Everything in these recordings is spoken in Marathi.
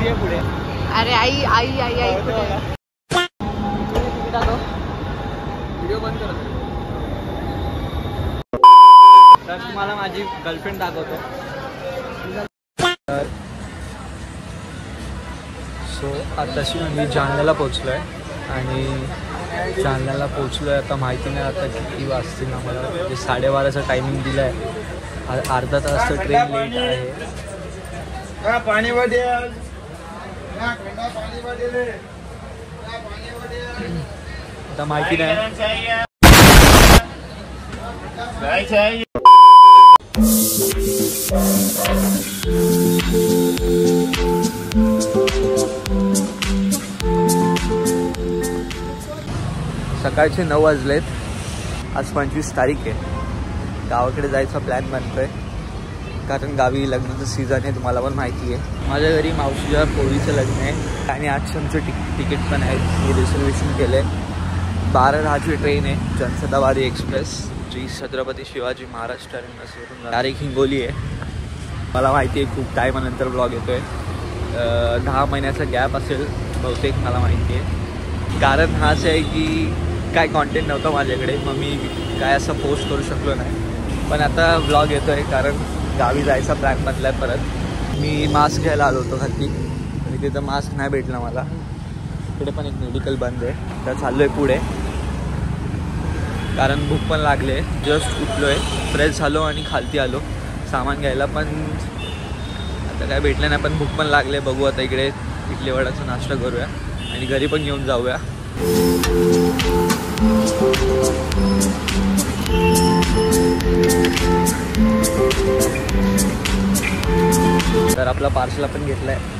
आहे पुढे. अरे आई आई आई आई कुठे व्हिडिओ बंद कर. तर तुम्हाला माझी गर्लफ्रेंड दाखवतो. सो आताशी मी जालन्याला पोचलो आहे आणि जालन्याला पोचलो आहे. आता माहिती नाही आता किती वाजतील आम्हाला. म्हणजे 12:30चा टायमिंग दिला आहे. अर्धा तास तर ट्रेन लेट आहे. आता माहिती नाही. सकाळचे 9 वाजलेत. आज 25 तारीख आहे. गावाकडे जायचा प्लॅन बनतोय कारण गावी लग्नाचं सीझन आहे. तुम्हाला पण माहिती आहे. माझ्या घरी मावशीच्या पोरीचं लग्न आहे आणि आजच्या तिकीट पण आहेत. मी रिझर्वेशन केलं आहे. 12:10ची ट्रेन आहे जनशताब्दी एक्सप्रेस जी छत्रपती शिवाजी महाराज टर्मिनसवरून डायरेक्ट हिंगोली आहे. मला माहिती आहे खूप टायमानंतर ब्लॉग येतो आहे. 10 महिन्याचा गॅप असेल बहुतेक मला माहिती आहे. कारण हाच आहे की काय कॉन्टेंट नव्हतं माझ्याकडे. मग मी काय असं पोस्ट करू शकलो नाही. पण आता ब्लॉग येतो आहे कारण गावी जायचा प्लॅन बनला आहे परत. मी मास्क घ्यायला आलो होतो खाली आणि तिथं मास्क नाही भेटला मला. इकडे पण एक मेडिकल बंद आहे. तर चाललो आहे पुढे कारण भूक पण लागले. जस्ट उठलो आहे, फ्रेश झालो आणि खालती आलो सामान घ्यायला. पण आता काय भेटलं नाही. पण भूक पण लागले. बघू आता इकडे इडली वडाचा नाश्ता करूया आणि घरी पण घेऊन जाऊया. तर आपला पार्सल आपण घेतला आहे.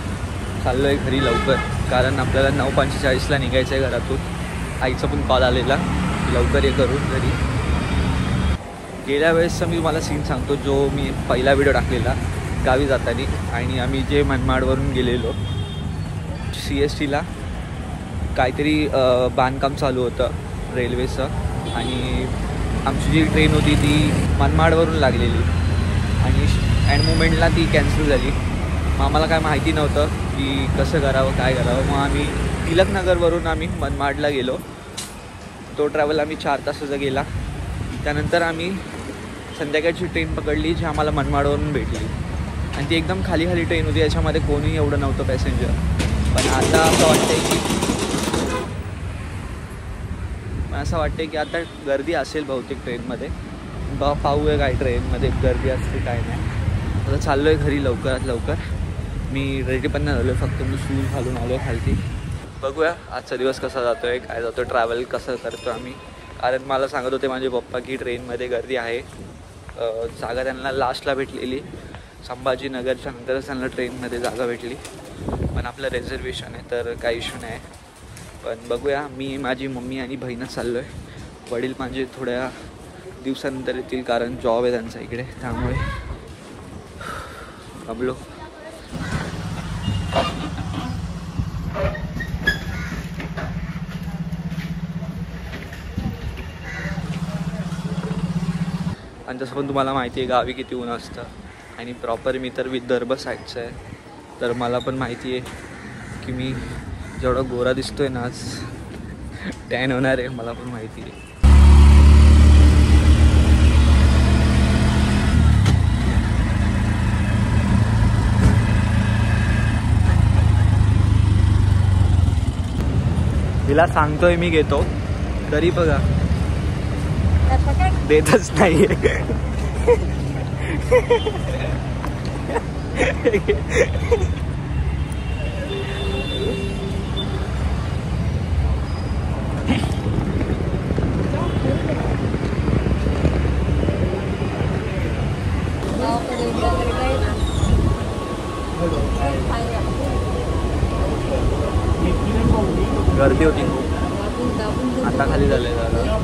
चाललो आहे घरी लवकर कारण आपल्याला 9:45ला निघायचं आहे घरातून. आईचा पण कॉल आलेला लवकर ये करून घरी. गेल्या वेळेसचा मी तुम्हाला सीन सांगतो जो मी पहिला व्हिडिओ टाकलेला गावी जाताना. आणि आम्ही जे मनमाडवरून गेलेलो CSTला काहीतरी बांधकाम चालू होतं रेल्वेचं आणि आमची जी ट्रेन होती ती मनमाडवरून लागलेली आणि अँड मुमेंटला ती कॅन्सल झाली. मग आम्हाला काय माहिती नव्हतं की कसं करावं काय करावं. मग आम्ही तिलकनगरवरून आम्ही मनमाडला गेलो. तो ट्रॅव्हल आम्ही 4 तासाचा गेला. त्यानंतर आम्ही संध्याकाळची ट्रेन पकडली जी आम्हाला मनमाडवरून भेटली आणि ती एकदम खाली ट्रेन होती. याच्यामध्ये कोणीही एवढं नव्हतं पॅसेंजर. पण आता असं वाटतंय की आता गर्दी असेल बहुतेक ट्रेनमध्ये. पाहूया काय ट्रेनमध्ये गर्दी असते काय नाही. आता चाललो आहे घरी लवकरात लवकर. मी रेडी पण नाही झालो आहे. फक्त मी शूज घालून आलो आहे खालती. बघूया आजचा दिवस कसा जातो आहे काय जातो ट्रॅव्हल कसं करतो आम्ही. कारण मला सांगत होते माझे पप्पा की ट्रेनमध्ये गर्दी आहे. जागा त्यांना लास्टला भेटलेली संभाजीनगरच्या नंतरच त्यांना ट्रेनमध्ये जागा भेटली. पण आपलं रिझर्वेशन आहे तर काही इश्यू नाही. पण बघूया. मी माझी मम्मी आणि बहीणच चाललो आहे. वडील माझे थोड्या दिवसानंतर येतील कारण जॉब आहे त्यांचा इकडे. त्यामुळे थांबलो. आणि तसं पण तुम्हाला माहिती आहे गावी किती ऊन असतं. आणि प्रॉपर मी तर विदर्भ साईडचं आहे तर मला पण माहिती आहे की मी जेवढा गोरा दिसतोय ना आज टॅन होणार आहे. मला पण माहिती आहे. तिला सांगतोय मी घेतो तरी बघा देतच नाही. गर्दी होती खूप. आता खाली झाले जरा.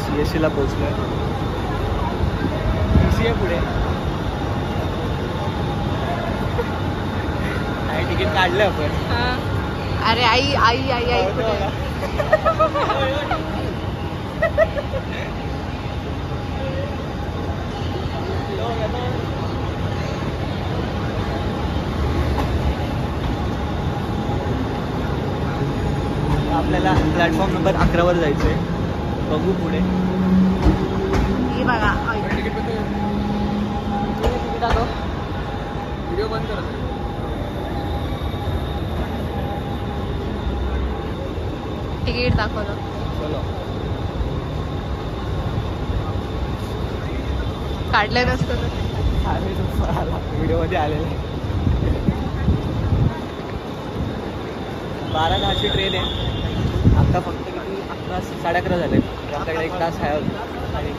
CSTला पोहोचलोय. CST पुढे तिकीट काढलं आपण. अरे आई आई आई आई कुठे? आपल्याला प्लॅटफॉर्म नंबर 11 वर जायचंय. बघू पुढे. ही बघा व्हिडिओ बंद करत. तिकीट दाखवलं. चलो. काढलं नसतं तर. व्हिडिओ मध्ये आलेले. 12:10ची ट्रेन आहे. आता फक्त किती 11:30 झाले. आपल्याकडे 1 तास आहे अजून. आणि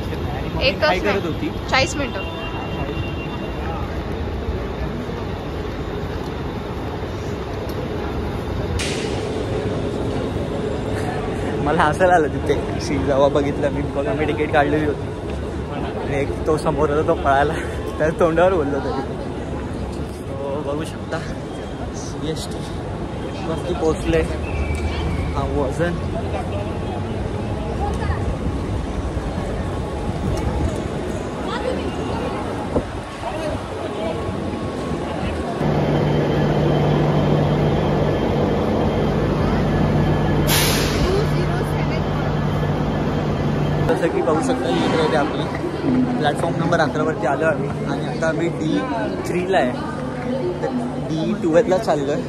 एक मग तास काय करत नाही. होती 40 मिनिटं. मला हसायला आलं तिथे जेव्हा बघितलं मी. बघा मी तिकीट काढलेली होती आणि एक तो समोर होता तो पळाला. त्या तोंडावर बोललो तरी. तो बघू शकता CST वरती पोचले. हा वजन जसं की बघू शकता ही ट्रेन आहे आपली. प्लॅटफॉर्म नंबर 11 वरती आलो आम्ही आणि आता आम्ही D3ला आहे. D12ला चाललो आहे.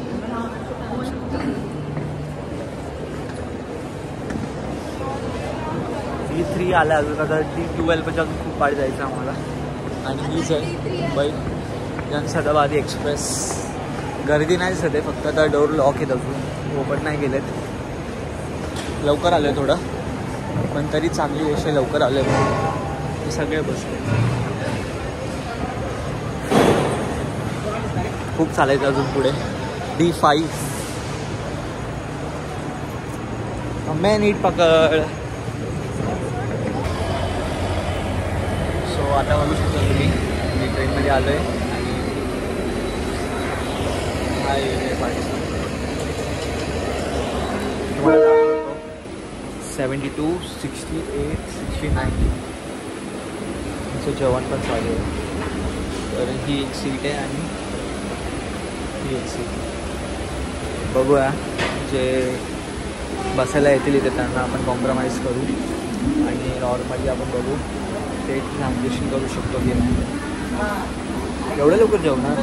D3 आला अजून. आता D12 पण अजून खूप पाडी जायचं आम्हाला. आणि हीच आहे मुंबई जनसदाबादी एक्सप्रेस. गर्दी नाही सध्या, फक्त आता डोर लॉक आहेत अजून ओपन नाही गेलेत. लवकर आलो आहे थोडं पण तरी चांगली गोष्ट आहे लवकर आलो आहे. सगळे बसले. खूप चालायचं अजून पुढे. D5 मैं नीट पकड. सो आता बघू शकतो तुम्ही मी ट्रेनमध्ये आलो आहे आणि हाय तुम्हाला दाखवतो 72, 68, 69 जेवण पण चालू आहे. तर ही एक सीट आहे आणि ही एक सीट. बघूया जे बसायला येतील इथे त्यांना आपण कॉम्प्रोमाइज करू आणि नॉर्मली आपण बघू ते ट्रान्झॅक्शन करू शकतो की नाही. एवढं लवकर जेवणार.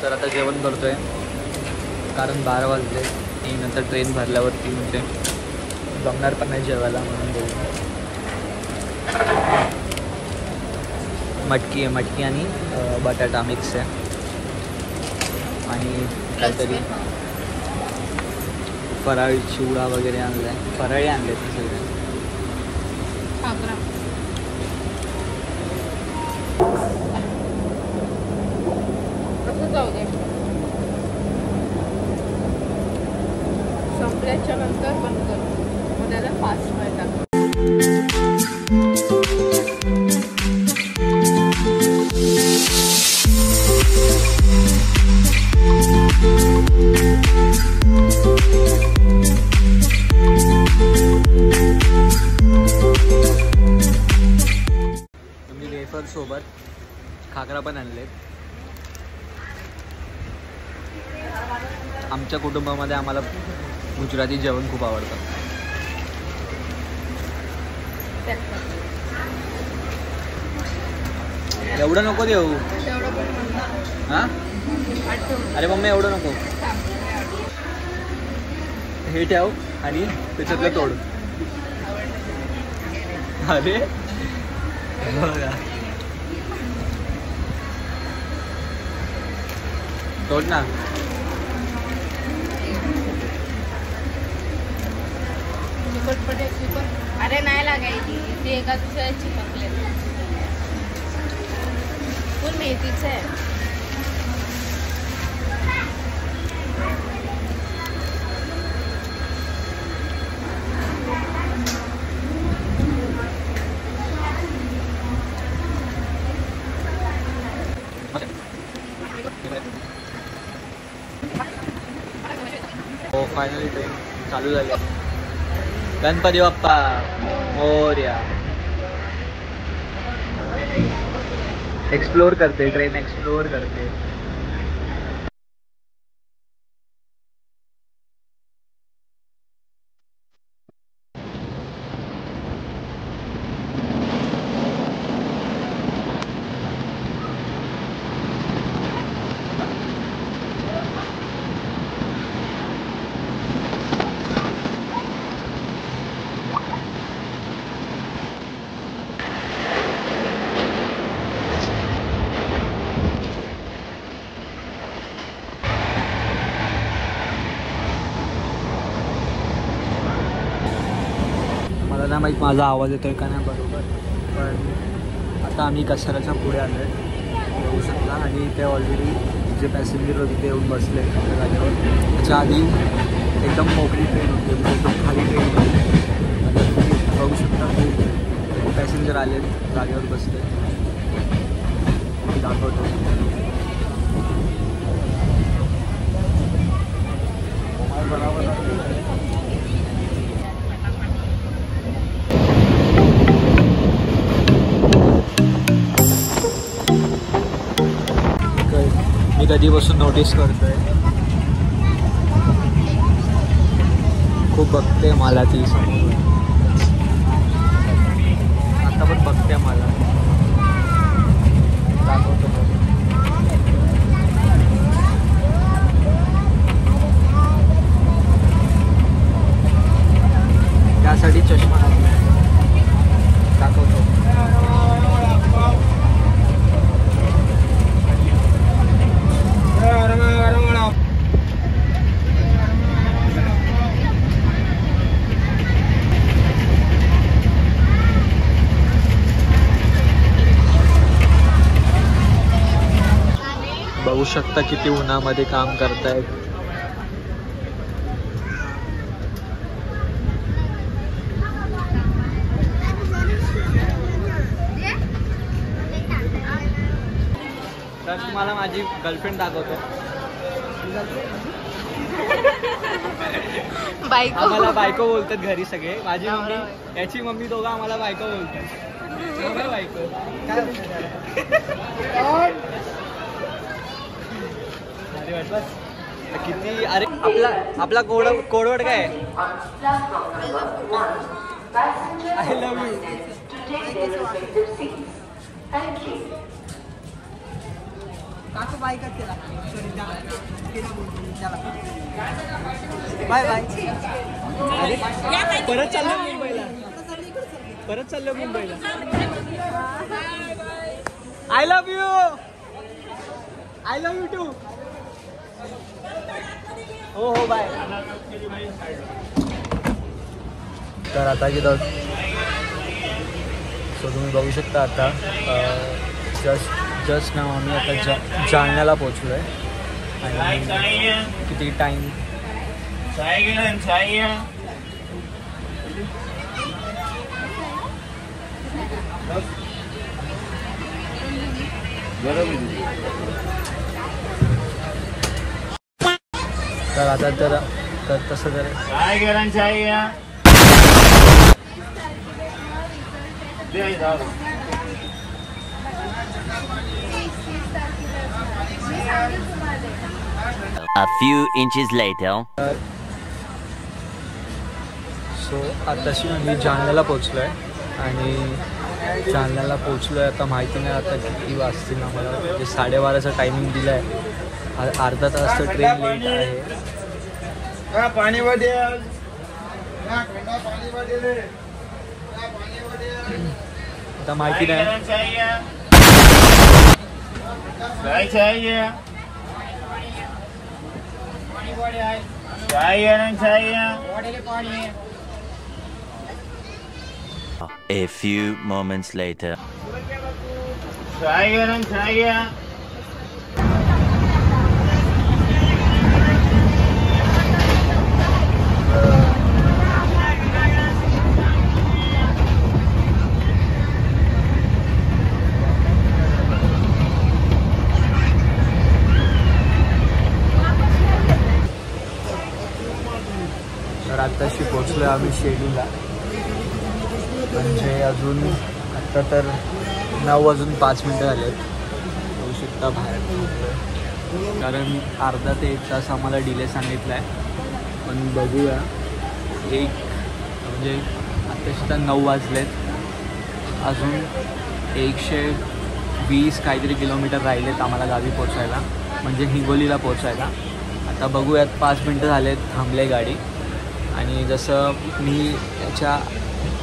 तर आता जेवण करतो आहे कारण 12 वाजले आणि नंतर ट्रेन भरल्यावरती म्हणजे जमणार पण नाही जेवायला म्हणून बघू. मटकी आहे. मटकी आणि बटाटा मिक्स आहे आणि काहीतरी फराळी चिवडा वगैरे आणला आहे. फराळी आणले ते सगळे. जाऊ दे. संपल्याच्या नंतर बंद करू. मग त्याला फास्ट टाक. मी वेफर सोबत खाकरा पण आणले. आमच्या कुटुंबामध्ये आम्हाला गुजराती जेवण खूप आवडतं. एवढं नको देऊ. हां अरे मम्मी एवढं नको. हे ठेव आणि त्याच्यातलं तोड. अरे बघा तोड ना. अरे नाही लागायची ते एका दुसऱ्या चिपकले. फुल मेथीच आहे. फायनली ट्रेन चालू झाली. गणपती बाप्पा मोरया. एक्सप्लोर करते ट्रेन, एक्सप्लोर करते. मला नाही माहीत माझा आवाज येतोय का नाही बरोबर, पण आता आम्ही कसाराच्या पुढे आलो आहे येऊ शकता. आणि इथे ऑलरेडी जे पॅसेंजर होते ते येऊन बसले त्या जागेवर. त्याच्या आधी एकदम मोकळी ट्रेन होती, म्हणजे एकदम खाली ट्रेन होती. आता तुम्ही बघू शकता की पॅसेंजर आले जागेवर बसले. दाखवतो. मी कधीपासून नोटीस करतोय, खूप बघते मला ती समोर. आता पण बघते मला. दाखवतो. त्यासाठी चष्मा घातलाय. दाखवतो. बघू शकता किती उन्हामध्ये काम करतायत. तर तुम्हाला माझी गर्लफ्रेंड दाखवतो. बायको. आम्हाला बायको बोलतात घरी सगळे. माझी मम्मी, याची मम्मी, दोघं आम्हाला बायको बोलतात. बायको काय किती. अरे आपला कोडवर्ड काय आहे? I love you. Bye bye. परत चाललो मुंबईला. I love you. I love you too. हो हो बाय. तर आता गेलो. सो तुम्ही बघू शकता आता जस्ट नाव आम्ही आता जालन्याला पोचलो आहे. आणि किती टाईम तर आता तर तसं तर A few inches later. So आताशी मी जालन्याला पोचलो आहे. आणि जालन्याला पोचलो आहे आता माहिती नाही आता किती वाजतील आम्हाला. म्हणजे 12:30चा टायमिंग दिला आहे. अर्धा तासचं ट्रेन लेट आहे. आता माहिती नाही. A few moments later. पोचलो आम्ही शेडूला. म्हणजे अजून आत्ता तर 9:05 झालेत. होऊ शकता बाहेर, कारण अर्धा ते 1 तास आम्हाला डिले सांगितला आहे. पण बघूया. म्हणजे आत्ताशी तर 9 वाजलेत. अजून 120 काहीतरी किलोमीटर राहिलेत आम्हाला गावी पोचायला, म्हणजे हिंगोलीला पोचायला. आता बघूयात. 5 मिनटं झालेत थांबले गाडी. आणि जसं मी याच्या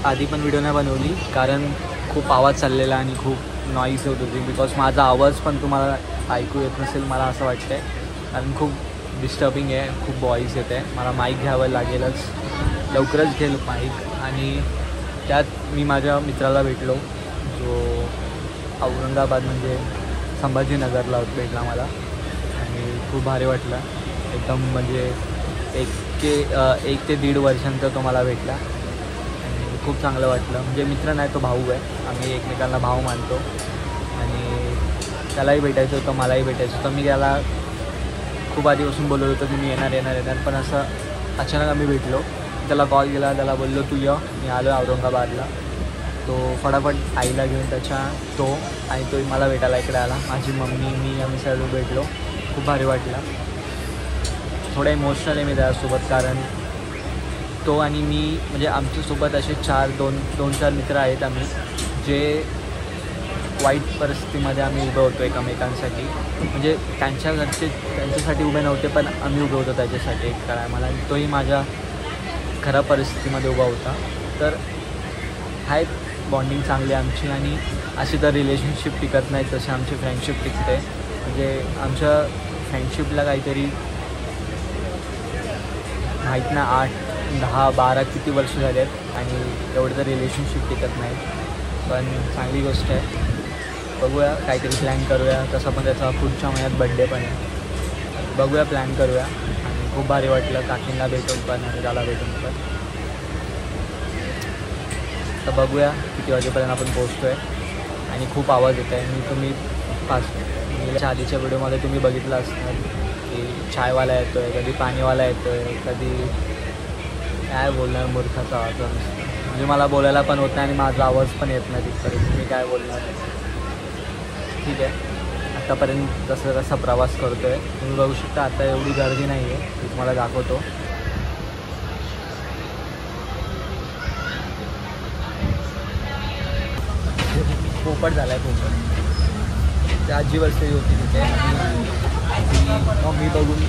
आधी पण व्हिडिओ नाही बनवली, कारण खूप आवाज चाललेला आणि खूप नॉईज होत होती. बिकॉज माझा आवाज पण तुम्हाला ऐकू येत नसेल मला असं वाटतं आहे, कारण खूप डिस्टर्बिंग आहे, खूप व्हॉईस येत आहे. मला माईक घ्यावं लागेलच, लवकरच घेईल माईक. आणि त्यात मी माझ्या मित्राला भेटलो, जो औरंगाबाद म्हणजे संभाजीनगरला भेटला मला. आणि खूप भारी वाटलं एकदम. म्हणजे 1 ते 1.5 वर्षांचा तो मला भेटला आणि खूप चांगलं वाटलं. म्हणजे मित्र नाही, तो भाऊ आहे. आम्ही एकमेकांना भाऊ मानतो. आणि त्यालाही भेटायचं होतं, मलाही भेटायचं होतं. मी त्याला खूप आधीपासून बोलत होतो की मी येणार. पण असं अचानक आम्ही भेटलो. त्याला कॉल केला, त्याला बोललो तू ये. मी आलो औरंगाबादला. तो फटाफट आईला घेऊन तो आणि तो मला भेटायला इकडे आला. माझी मम्मी, मी, आम्ही सर्व भेटलो. खूप भारी वाटलं. थोडा इमोशनल आहे मी त्यासोबत, कारण तो आणि मी म्हणजे आमच्यासोबत असे 2-4 मित्र आहेत आम्ही, जे वाईट परिस्थितीमध्ये आम्ही उभे होतो एकमेकांसाठी. म्हणजे त्यांच्या घरचे त्यांच्यासाठी उभे नव्हते, पण आम्ही उभे होतो त्याच्यासाठी एक टायमाला. आणि तोही माझ्या खराब परिस्थितीमध्ये उभा होता. तर आहेत बॉन्डिंग चांगली आमची. आणि अशी तर रिलेशनशिप टिकत नाही, तशी आमची फ्रेंडशिप टिकते. म्हणजे आमच्या फ्रेंडशिपला काहीतरी माहीत ना 8, 10, 12 किती वर्ष झाले आहेत, आणि एवढं तर रिलेशनशिप टिकत नाही. पण चांगली गोष्ट आहे. बघूया, काहीतरी प्लॅन करूया. तसं पण त्याचा पुढच्या महिन्यात बड्डे पण आहे. बघूया, प्लॅन करूया. आणि खूप भारी वाटलं काकींना भेटून पण आणि त्याला भेटून पण. तर बघूया किती वाजेपर्यंत आपण पोहोचतो आहे. आणि खूप आवाज येत आहे. तुम्ही आधीच्या व्हिडिओमध्ये तुम्ही बघितलं असणार की चायवाला येतो आहे, कधी पाणीवाला येतो आहे, कधी काय बोलणार मूर्खाचा आवाज. म्हणजे मला बोलायला पण होत नाही आणि माझा आवाज पण येत नाही तिथपर्यंत. मी काय बोलणार. ठीक आहे, आत्तापर्यंत जसा प्रवास करतो आहे तुम्ही बघू शकता. आता एवढी गर्दी नाही आहे, मी तुम्हाला दाखवतो. पोपट झाला आहे, पोपट. त्या आजी बसलेली होती तिथे. मग मी बघून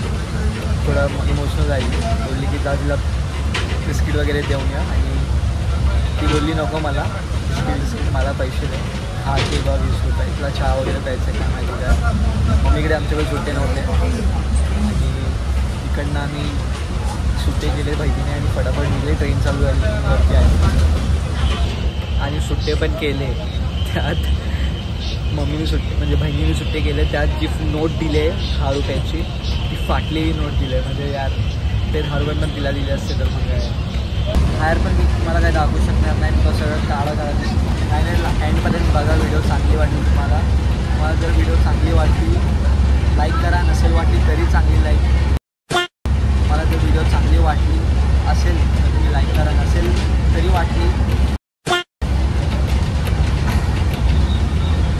थोडं इमोशनल झाली. बोलली की तिला बिस्किट वगैरे देऊन या. आणि ती बोलली नको मला बिस्किट, मला पैसे दे. हा ते बघ 20 रुपये. तिला चहा वगैरे प्यायचं काय माहिती काय. मम्मीकडे आमच्याकडे सुट्टे नव्हते आणि इकडनं आम्ही सुट्टे केले बहिणीने आणि फटाफट निघले. ट्रेन चालू झाली वरती आहे आणि सुट्टे पण केले. त्यात मम्मीने सुट्टे म्हणजे बहिणीने सुट्टे केले. त्यात जी नोट दिले 10 रुपयाची, ती फाटलेली नोट दिली. म्हणजे यार ते 10 रुपये पण तिला दिले असते तर मग काय. बाहेर पण मी तुम्हाला काही दाखवू शकणार नाही, तो सगळं काळा दिसतो. फायनल एंडपर्यंत बघा. व्हिडिओ चांगली वाटली तुम्हाला जर व्हिडिओ चांगली वाटली लाईक करा. नसेल वाटली तरी चांगली लाईक. मला जर व्हिडिओ चांगली वाटली असेल तर तुम्ही लाईक करा. नसेल तरी वाटली,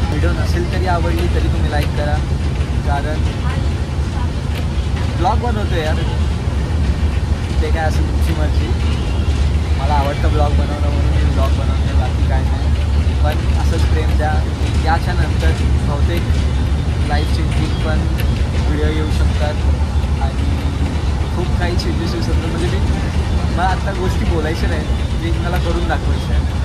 व्हिडिओ नसेल तरी आवडली तरी तुम्ही लाईक करा. कारण ब्लॉग बनवतो यार, ते काय असेल तुमची मर्जी. मला आवडतं ब्लॉग बनवणं म्हणून मी ब्लॉग बनवते, बाकी काय नाही. पण असंच प्रेम द्या. याच्या नंतर बहुतेक लाईफ चेंजिंग पण व्हिडिओ येऊ शकतात आणि खूप काही चेंजेस येऊ शकतात. म्हणजे मला आत्ता गोष्टी बोलायच्या नाहीत, मी मला करून दाखवायचं आहे.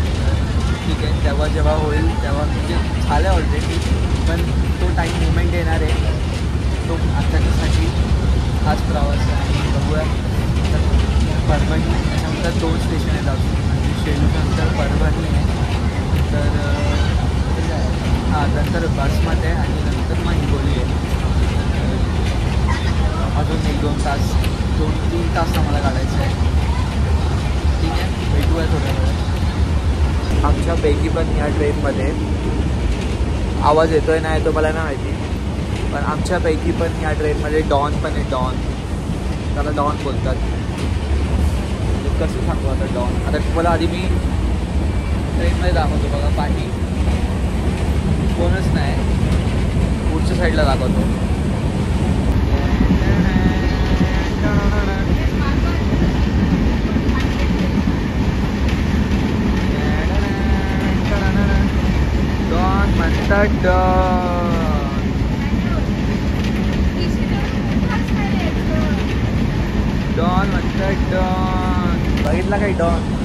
ठीक आहे, तेव्हा जेव्हा होईल तेव्हा म्हणजे झालं ऑलरेडी, पण तो टाईम मुमेंट येणार आहे. तो आत्ताच्यासाठी हाच प्रवास आहे. आणि बघूया परभणी, त्याच्यानंतर 2 स्टेशन आहेत अजून. आणि शेलूनंतर परभणी आहे, तर नंतर बसमध्ये आहे आणि नंतर मग हिंगोली आहे. अजून 1-2 तास 2-3 तास आम्हाला काढायचं आहे. ठीक आहे, भेटूया थोड्या वेळात. आमच्यापैकी पण ह्या ट्रेनमध्ये आवाज येतो आहे नाही तो मला नाही माहिती, पण आमच्यापैकी पण ह्या ट्रेनमध्ये डॉन पण आहे. डॉन, त्याला डॉन बोलतात. कसं सांगू आता डॉन. आता तुम्हाला आधी मी ट्रेनमध्ये दाखवतो बघा. पाठी कोणच नाही, पुढच्या साईडला दाखवतो. डॉन म्हणतात डॉन. डॉन म्हणतात डॉन. बघितला काही डॉन?